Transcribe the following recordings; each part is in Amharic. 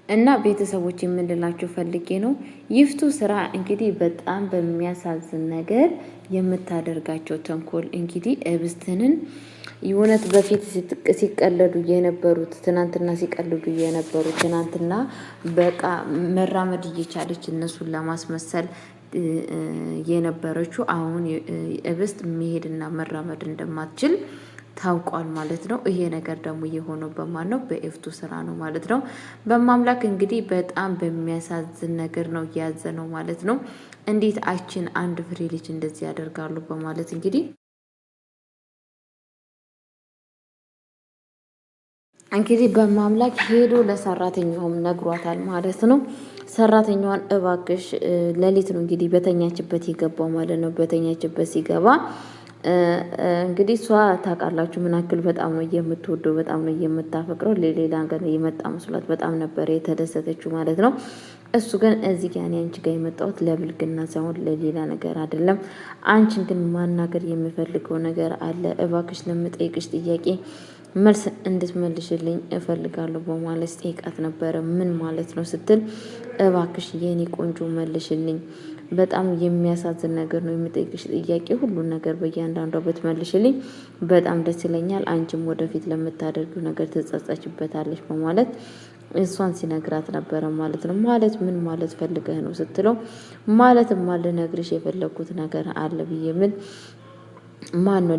እና ቤተሰቦች የምንላቸው ፈልጌ ነው። ይፍቱ ስራ እንግዲህ በጣም በሚያሳዝን ነገር የምታደርጋቸው ተንኮል እንግዲህ እብስትንን የእውነት በፊት ሲቀለዱ የነበሩት ትናንትና ሲቀልዱ የነበሩት ትናንትና በቃ መራመድ እየቻለች እነሱን ለማስመሰል የነበረችው አሁን እብስት መሄድና መራመድ እንደማትችል ታውቋል ማለት ነው። ይሄ ነገር ደግሞ የሆነው በማን ነው? በኤፍቱ ስራ ነው ማለት ነው። በማምላክ እንግዲህ በጣም በሚያሳዝን ነገር ነው ያዘነው ማለት ነው። እንዴት አችን አንድ ፍሬ ልጅ እንደዚህ ያደርጋሉ በማለት እንግዲህ በማምላክ ሄዶ ለሰራተኛውም ነግሯታል ማለት ነው። ሰራተኛዋን እባክሽ ሌሊት ነው እንግዲህ በተኛችበት የገባው ማለት ነው። በተኛችበት ሲገባ እንግዲህ እሷ ታውቃላችሁ ምን ያክል በጣም ነው የምትወደው፣ በጣም ነው የምታፈቅረው። ለሌላ ነገር የመጣ መስሏት በጣም ነበር የተደሰተችው ማለት ነው። እሱ ግን እዚህ ጋር አንቺ ጋር የመጣሁት ለብልግና ሳይሆን ለሌላ ነገር አይደለም። አንቺን ግን ማናገር የምፈልገው ነገር አለ። እባክሽ ለምጠይቅሽ ጥያቄ መልስ እንድትመልሽልኝ እፈልጋለሁ በማለት ጠይቃት ነበረ። ምን ማለት ነው ስትል እባክሽ የኔ ቆንጆ መልሽልኝ፣ በጣም የሚያሳዝን ነገር ነው የምጠይቅሽ ጥያቄ፣ ሁሉን ነገር በእያንዳንዷ ብትመልሽልኝ በጣም ደስ ይለኛል። አንቺም ወደፊት ለምታደርጊው ነገር ትጸጸችበታለች በማለት እሷን ሲነግራት ነበረ ማለት ነው። ማለት ምን ማለት ፈልገህ ነው ስትለው ማለትማ ልነግርሽ የፈለግኩት ነገር አለ ብዬ ምን ማን ነው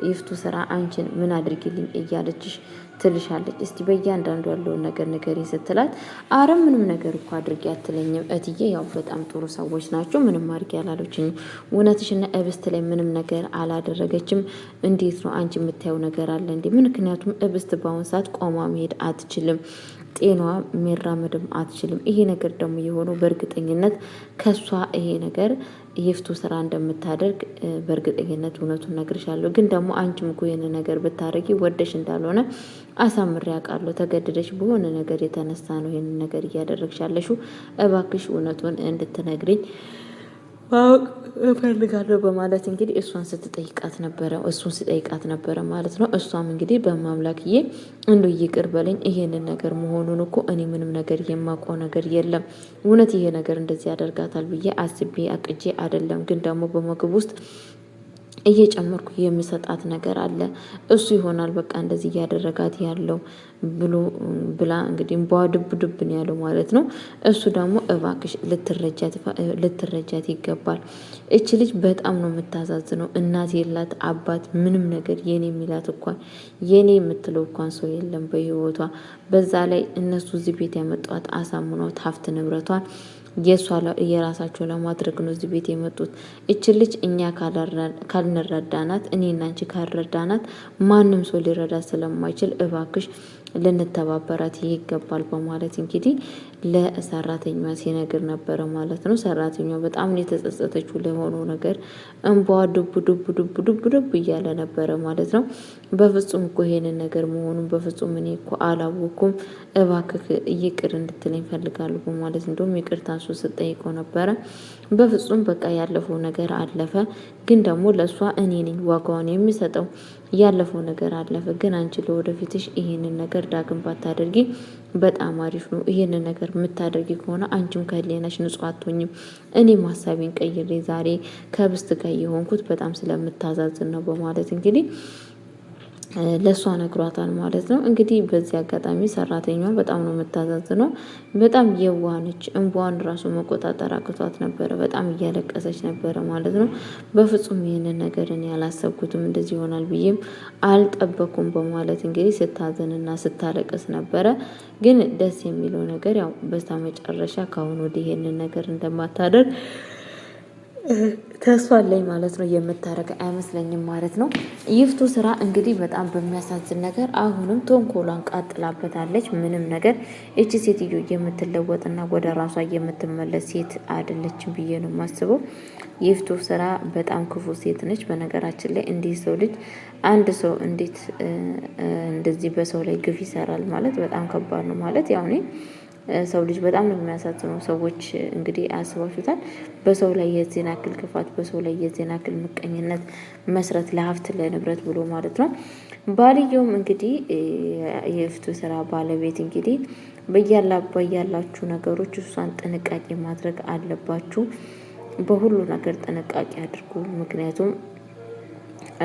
ይፍቱ ስራ አንቺን ምን አድርጊልኝ እያለችሽ ትልሻለች። እስቲ በእያንዳንዱ ያለውን ነገር ንገሪኝ ስትላት አረ ምንም ነገር እኮ አድርጊ አትለኝም እትዬ፣ ያው በጣም ጥሩ ሰዎች ናቸው፣ ምንም አድርጊ አላለችኝም። እውነትሽና እብስት ላይ ምንም ነገር አላደረገችም። እንዴት ነው አንቺ የምታየው ነገር አለ እንዴ? ምክንያቱም እብስት በአሁን ሰዓት ቆማ መሄድ አትችልም፣ ጤናዋ መራመድም አትችልም። ይሄ ነገር ደግሞ የሆነው በእርግጠኝነት ከሷ ይሄ ነገር ይፍቱ ስራ እንደምታደርግ በእርግጠኝነት እውነቱን ነግርሻለሁ። ግን ደግሞ አንቺም እኮ ይህን ነገር ብታደርጊ ወደሽ እንዳልሆነ አሳምሬ አውቃለሁ። ተገድደሽ በሆነ ነገር የተነሳ ነው ይህንን ነገር እያደረግሻለሽው። እባክሽ እውነቱን እንድትነግሪኝ ማወቅ እፈልጋለሁ በማለት እንግዲህ እሱን ሲጠይቃት ነበረ ማለት ነው። እሷም እንግዲህ በማምላክዬ እንዶ ይቅር በለኝ፣ ይሄንን ነገር መሆኑን እኮ እኔ ምንም ነገር የማውቀው ነገር የለም። እውነት ይሄ ነገር እንደዚህ ያደርጋታል ብዬ አስቤ አቅጄ አይደለም። ግን ደግሞ በምግብ ውስጥ እየጨመርኩ የምሰጣት ነገር አለ። እሱ ይሆናል በቃ እንደዚህ እያደረጋት ያለው ብላ እንግዲህ እንባዋ ድብ ነው ያለው ማለት ነው። እሱ ደግሞ እባክሽ ልትረጃት ይገባል። እች ልጅ በጣም ነው የምታዛዝነው። እናት የላት አባት ምንም ነገር የኔ የሚላት እንኳን የኔ የምትለው እንኳን ሰው የለም በህይወቷ። በዛ ላይ እነሱ እዚህ ቤት ያመጧት አሳምኗት ሀብት ንብረቷን የራሳቸው ለማድረግ ነው እዚህ ቤት የመጡት። እችን ልጅ እኛ ካልንረዳናት፣ እኔና አንቺ ካልረዳናት ማንም ሰው ሊረዳት ስለማይችል እባክሽ ልንተባበራት ይገባል በማለት እንግዲህ ለሰራተኛዋ ሲነግር ነበረ ማለት ነው። ሰራተኛዋ በጣም የተጸጸተችው ለሆነው ነገር እንባዋ ዱብ እያለ ነበረ ማለት ነው። በፍጹም እኮ ይሄንን ነገር መሆኑን በፍጹም እኔ እኮ አላወኩም፣ እባክህ ይቅር እንድትለኝ ፈልጋለሁ በማለት እንደውም ይቅርታ እሱ ስጠይቀው ነበረ። በፍጹም በቃ ያለፈው ነገር አለፈ፣ ግን ደግሞ ለእሷ እኔ ነኝ ዋጋውን የሚሰጠው። ያለፈው ነገር አለፈ፣ ግን አንቺ ለወደፊትሽ ይሄንን ነገር ዳግም ባታደርጊ በጣም አሪፍ ነው። ይሄንን ነገር የምታደርጊ ከሆነ አንቺም ከህሊናሽ ንጹህ አትሆኝም። እኔም ሀሳቤን ቀይሬ ዛሬ ከብስት ጋር የሆንኩት በጣም ስለምታዛዝን ነው በማለት እንግዲህ ለእሷ ነግሯታል ማለት ነው። እንግዲህ በዚህ አጋጣሚ ሰራተኛዋ በጣም ነው የምታዛዝነው። በጣም የዋነች፣ እንባዋን ራሱ መቆጣጠር አቅቷት ነበረ። በጣም እያለቀሰች ነበረ ማለት ነው። በፍጹም ይህንን ነገር እኔ ያላሰብኩትም እንደዚህ ይሆናል ብዬም አልጠበኩም በማለት እንግዲህ ስታዘንና ስታለቅስ ነበረ። ግን ደስ የሚለው ነገር ያው በስተ መጨረሻ ከአሁን ወዲህ ይሄንን ነገር እንደማታደርግ ተስፋ አለኝ ማለት ነው። የምታረግ አይመስለኝም ማለት ነው። ይፍቱ ስራ እንግዲህ በጣም በሚያሳዝን ነገር አሁንም ተንኮሏን ቀጥላበታለች። ምንም ነገር እቺ ሴትዮ የምትለወጥና ወደ ራሷ የምትመለስ ሴት አይደለችም ብዬ ነው የማስበው። ይፍቱ ስራ በጣም ክፉ ሴት ነች። በነገራችን ላይ እንዲህ ሰው ልጅ አንድ ሰው እንዴት እንደዚህ በሰው ላይ ግፍ ይሰራል ማለት በጣም ከባድ ነው ማለት ያው ሰው ልጅ በጣም ነው የሚያሳዝነው። ሰዎች እንግዲህ አስባችሁታል። በሰው ላይ የዜና ክል ክፋት፣ በሰው ላይ የዜና ክል ምቀኝነት መስረት ለሀብት ለንብረት ብሎ ማለት ነው። ባልየውም እንግዲህ የእፍቱ ስራ ባለቤት እንግዲህ በያላችሁ ነገሮች እሷን ጥንቃቄ ማድረግ አለባችሁ። በሁሉ ነገር ጥንቃቄ አድርጉ። ምክንያቱም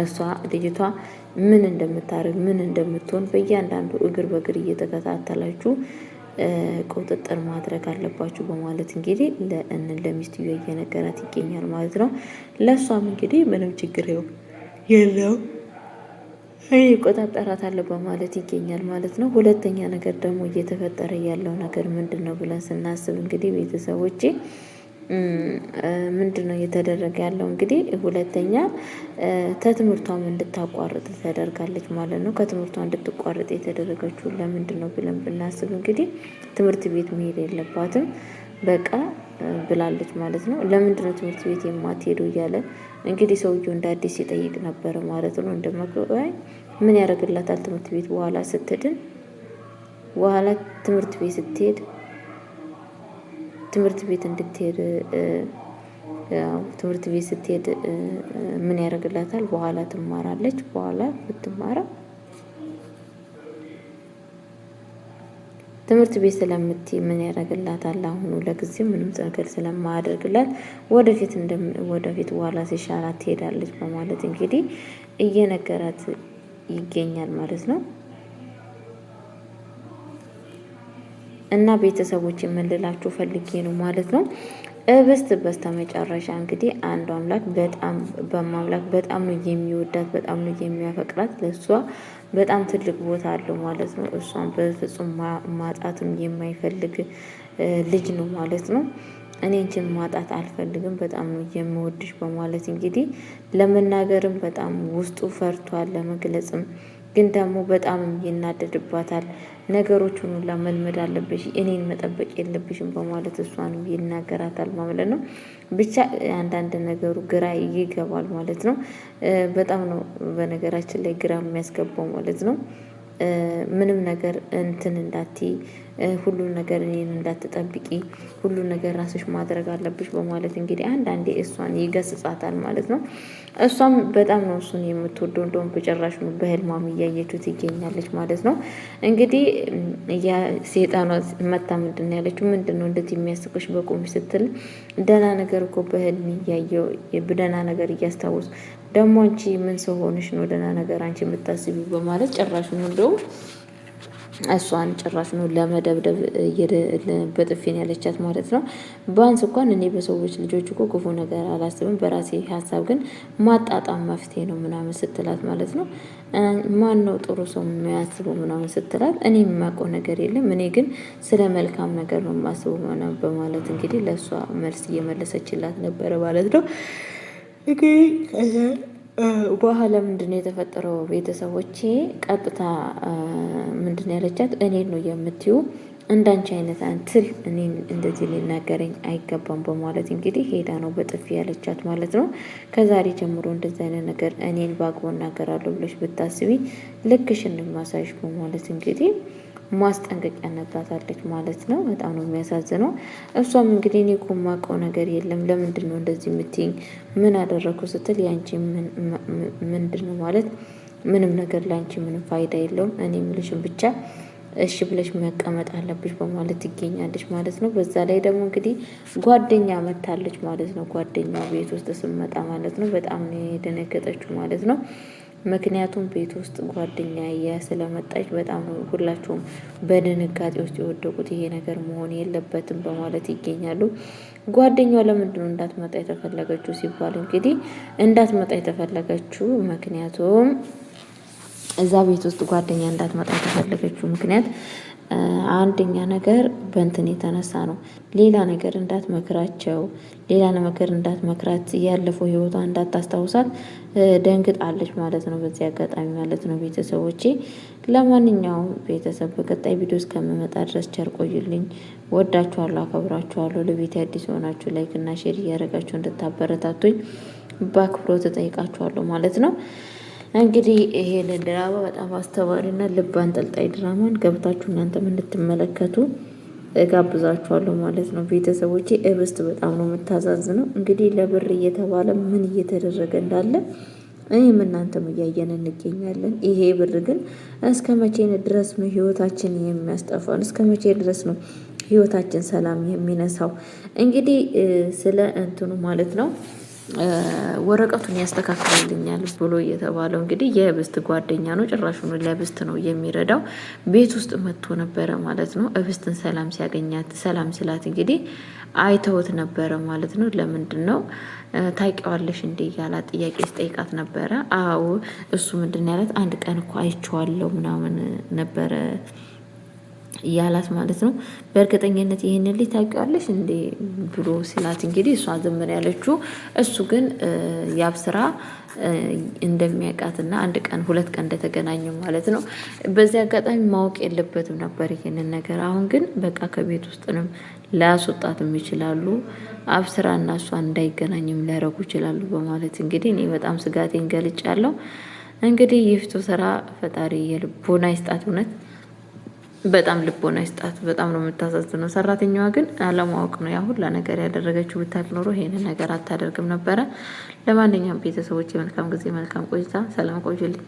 እሷ ልጅቷ ምን እንደምታደርግ ምን እንደምትሆን በእያንዳንዱ እግር በእግር እየተከታተላችሁ ቁጥጥር ማድረግ አለባችሁ በማለት እንግዲህ ለሚስትዮ እየነገራት ይገኛል ማለት ነው። ለእሷም እንግዲህ ምንም ችግር የለው እቆጣጠራታለሁ በማለት ይገኛል ማለት ነው። ሁለተኛ ነገር ደግሞ እየተፈጠረ ያለው ነገር ምንድን ነው ብለን ስናስብ እንግዲህ ቤተሰቦቼ ምንድን ነው እየተደረገ ያለው? እንግዲህ ሁለተኛ ከትምህርቷም እንድታቋርጥ ተደርጋለች ማለት ነው። ከትምህርቷ እንድትቋርጥ የተደረገችው ለምንድን ነው ብለን ብናስብ እንግዲህ ትምህርት ቤት መሄድ የለባትም በቃ ብላለች ማለት ነው። ለምንድን ነው ትምህርት ቤት የማትሄዱ እያለ እንግዲህ ሰውየው እንደ አዲስ ይጠይቅ ነበረ ማለት ነው። እንደመግባይ ምን ያደርግላታል? ትምህርት ቤት በኋላ ስትድን በኋላ ትምህርት ቤት ስትሄድ ትምህርት ቤት እንድትሄድ ትምህርት ቤት ስትሄድ ምን ያደርግላታል? በኋላ ትማራለች። በኋላ ብትማራ ትምህርት ቤት ስለምትይ ምን ያደርግላታል? አሁኑ ለጊዜው ምንም ነገር ስለማያደርግላት ወደፊት በኋላ ሲሻላት ትሄዳለች በማለት እንግዲህ እየነገራት ይገኛል ማለት ነው። እና ቤተሰቦች የምንላችሁ ፈልጌ ነው ማለት ነው። በስተ መጨረሻ እንግዲህ አንዱ አምላክ በማምላክ በጣም ነው የሚወዳት፣ በጣም ነው የሚያፈቅራት። ለእሷ በጣም ትልቅ ቦታ አለው ማለት ነው። እሷን በፍጹም ማጣትም የማይፈልግ ልጅ ነው ማለት ነው። እኔ አንቺን ማጣት አልፈልግም፣ በጣም ነው የምወድሽ በማለት እንግዲህ ለመናገርም በጣም ውስጡ ፈርቷል፣ ለመግለጽም ግን ደግሞ በጣም ይናደድባታል። ነገሮችን ሁላ መልመድ አለብሽ፣ እኔን መጠበቅ የለብሽም በማለት እሷንም ይናገራታል ማለት ነው። ብቻ አንዳንድ ነገሩ ግራ ይገባል ማለት ነው። በጣም ነው በነገራችን ላይ ግራ የሚያስገባው ማለት ነው። ምንም ነገር እንትን እንዳትይ፣ ሁሉን ነገር እኔን እንዳትጠብቂ፣ ሁሉን ነገር ራስሽ ማድረግ አለብሽ በማለት እንግዲህ አንዳንዴ እሷን ይገስጻታል ማለት ነው። እሷም በጣም ነው እሱን የምትወደው። እንደውም በጭራሽ ነው በህልሟም እያየችው ትገኛለች ማለት ነው። እንግዲህ ሴጣኗ መታ ምንድን ያለችው ምንድን ነው እንደዚህ የሚያስቅሽ በቁም ስትል፣ ደህና ነገር እኮ በህልም እያየው ደህና ነገር እያስታወሱ ደግሞ አንቺ ምን ሰው ሆንሽ ነው ደህና ነገር አንቺ የምታስቢው በማለት ጭራሽ ነው እንደውም እሷን ጭራሽ ነው ለመደብደብ በጥፊን ያለቻት ማለት ነው። ቢያንስ እንኳን እኔ በሰዎች ልጆች እኮ ክፉ ነገር አላስብም፣ በራሴ ሀሳብ ግን ማጣጣም መፍትሄ ነው ምናምን ስትላት ማለት ነው። ማን ነው ጥሩ ሰው የሚያስበው ምናምን ስትላት፣ እኔ የማውቀው ነገር የለም፣ እኔ ግን ስለ መልካም ነገር ነው የማስበው በማለት እንግዲህ ለእሷ መልስ እየመለሰችላት ነበረ ማለት ነው። በኋላ ምንድን ነው የተፈጠረው? ቤተሰቦቼ ቀጥታ ምንድን ያለቻት እኔን ነው የምትዩ፣ እንዳንቺ አይነት አንትል እኔን እንደዚህ ሊናገረኝ አይገባም በማለት እንግዲህ ሄዳ ነው በጥፊ ያለቻት ማለት ነው። ከዛሬ ጀምሮ እንደዚህ አይነት ነገር እኔን በአግባቡ እናገራለሁ ብለሽ ብታስቢ ልክሽን ማሳይሽ በማለት እንግዲህ ማስጠንቀቂያ ነግራታለች ማለት ነው። በጣም ነው የሚያሳዝነው። እሷም እንግዲህ እኔ እኮ የማውቀው ነገር የለም፣ ለምንድን ነው እንደዚህ የምትይኝ? ምን አደረግኩ ስትል ያንቺ ምንድን ነው ማለት ምንም ነገር ለአንቺ ምንም ፋይዳ የለውም፣ እኔ የምልሽን ብቻ እሺ ብለሽ መቀመጥ አለብሽ በማለት ትገኛለች ማለት ነው። በዛ ላይ ደግሞ እንግዲህ ጓደኛ መታለች ማለት ነው። ጓደኛ ቤት ውስጥ ስመጣ ማለት ነው በጣም ነው የደነገጠችው ማለት ነው። ምክንያቱም ቤት ውስጥ ጓደኛ ስለመጣች በጣም ነው ሁላቸውም በድንጋጤ ውስጥ የወደቁት። ይሄ ነገር መሆን የለበትም በማለት ይገኛሉ። ጓደኛዋ ለምንድን ነው እንዳትመጣ የተፈለገችው ሲባል እንግዲህ እንዳትመጣ የተፈለገችው ምክንያቱም እዛ ቤት ውስጥ ጓደኛ እንዳትመጣ የተፈለገችው ምክንያት አንደኛ ነገር በእንትን የተነሳ ነው። ሌላ ነገር እንዳትመክራቸው፣ ሌላ ነገር እንዳትመክራት፣ ያለፈው ህይወቷ እንዳታስታውሳት ደንግጣለች ማለት ነው። በዚህ አጋጣሚ ማለት ነው ቤተሰቦቼ። ለማንኛውም ቤተሰብ በቀጣይ ቪዲዮ እስከምመጣ ድረስ ቸር ቆዩልኝ። ወዳችኋለሁ፣ አከብራችኋለሁ። ለቤት አዲስ የሆናችሁ ላይክ እና ሼር እያደረጋችሁ እንድታበረታቱኝ በአክብሮት እጠይቃችኋለሁ ማለት ነው። እንግዲህ ይሄንን ድራማ በጣም አስተማሪና ልብ አንጠልጣይ ድራማን ገብታችሁ እናንተም እንድትመለከቱ እጋብዛችኋለሁ ማለት ነው ቤተሰቦቼ። እብስት በጣም ነው የምታዛዝነው። እንግዲህ ለብር እየተባለ ምን እየተደረገ እንዳለ እኔም እናንተም እያየን እንገኛለን። ይሄ ብር ግን እስከ መቼ ድረስ ነው ህይወታችን የሚያስጠፋን? እስከ መቼ ድረስ ነው ህይወታችን ሰላም የሚነሳው? እንግዲህ ስለ እንትኑ ማለት ነው ወረቀቱን ያስተካክልልኛል ብሎ እየተባለው እንግዲህ የህብስት ጓደኛ ነው። ጭራሹን ለህብስት ነው የሚረዳው። ቤት ውስጥ መጥቶ ነበረ ማለት ነው። ህብስትን ሰላም ሲያገኛት ሰላም ስላት እንግዲህ አይተውት ነበረ ማለት ነው። ለምንድን ነው ታውቂዋለሽ እንዴ ያላት ጥያቄ ስጠይቃት ነበረ። አዎ እሱ ምንድን ያላት አንድ ቀን እኮ አይቼዋለሁ ምናምን ነበረ ያላት ማለት ነው። በእርግጠኝነት ይህንን ልጅ ታውቂዋለሽ እንዴ ብሎ ሲላት እንግዲህ እሷ ዝም ያለችው፣ እሱ ግን ያብስራ እንደሚያውቃትና አንድ ቀን ሁለት ቀን እንደተገናኙ ማለት ነው። በዚህ አጋጣሚ ማወቅ የለበትም ነበር ይሄንን ነገር። አሁን ግን በቃ ከቤት ውስጥንም ላያስወጣትም ይችላሉ፣ አብስራ እና እሷ እንዳይገናኙም ሊያረጉ ይችላሉ በማለት እንግዲህ እኔ በጣም ስጋቴን ገልጫለሁ። እንግዲህ የፊቱ ስራ ፈጣሪ የልቦና ይስጣት። እውነት በጣም ልቦና ይስጣት። በጣም ነው የምታሳዝነው። ሰራተኛዋ ግን አለማወቅ ነው ያ ሁላ ነገር ያደረገችው። ብታውቅ ኖሮ ይሄንን ነገር አታደርግም ነበረ። ለማንኛውም ቤተሰቦች የመልካም ጊዜ መልካም ቆይታ። ሰላም ቆዩልኝ።